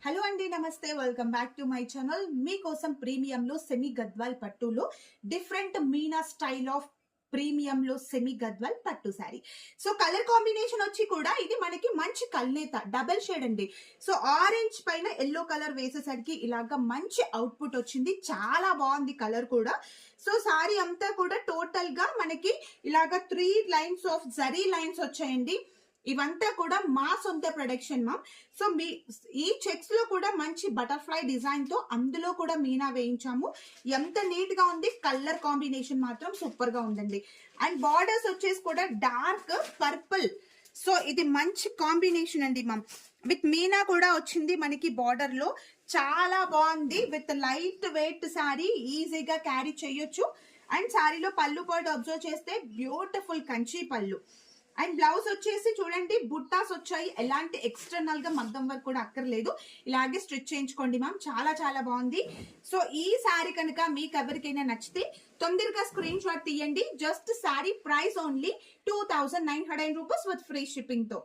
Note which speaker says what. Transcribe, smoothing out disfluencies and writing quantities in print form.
Speaker 1: Hello అండి, నమస్తే. Welcome back to my channel. మీకోసం ప్రీమియంలో సెమీ గద్వాల్ పట్టులో డిఫరెంట్ మీనా స్టైల్ ఆఫ్ ప్రీమియంలో సెమీ గద్వాల్ పట్టు శారీ. సో కలర్ కాంబినేషన్ వచ్చి కూడా ఇది మనకి మంచి కల్నేత డబల్ షేడ్ అండి. సో ఆరెంజ్ పైన ఎల్లో కలర్ వేసేసరికి ఇలాగా మంచి అవుట్పుట్ వచ్చింది. చాలా బాగుంది కలర్ కూడా. సో శారీ అంతా కూడా టోటల్ గా మనకి ఇలాగా 3 లైన్స్ ఆఫ్ జరీ లైన్స్ వచ్చాయండి. ఇవంతా కూడా మా సొంత ప్రొడక్షన్ మ్యామ్. సో మీ ఈ చెక్స్ లో కూడా మంచి బటర్ఫ్లై డిజైన్ తో అందులో కూడా మీనా వేయించాము. ఎంత నీట్ గా ఉంది. కలర్ కాంబినేషన్ మాత్రం సూపర్ గా ఉందండి. అండ్ బార్డర్స్ వచ్చేసి కూడా డార్క్ పర్పుల్. సో ఇది మంచి కాంబినేషన్ అండి మ్యామ్. విత్ మీనా కూడా వచ్చింది మనకి బార్డర్ లో. చాలా బాగుంది. విత్ లైట్ వెయిట్ శారీ, ఈజీగా క్యారీ చేయొచ్చు. అండ్ శారీలో పళ్ళు పాటు అబ్జర్వ్ చేస్తే బ్యూటిఫుల్ కంచి పళ్ళు. అండ్ బ్లౌజ్ వచ్చేసి చూడండి, బుట్టాస్ వచ్చాయి. ఎలాంటి ఎక్స్టర్నల్ గా మగ్గం వర్క్ కూడా అక్కర్లేదు. ఇలాగే స్టిచ్ చేయించుకోండి మ్యామ్. చాలా చాలా బాగుంది. సో ఈ శారీ కనుక మీకు ఎవరికైనా నచ్చితే తొందరగా స్క్రీన్ షాట్ తీయండి. Just sari price only 2900 rupees with free shipping తో.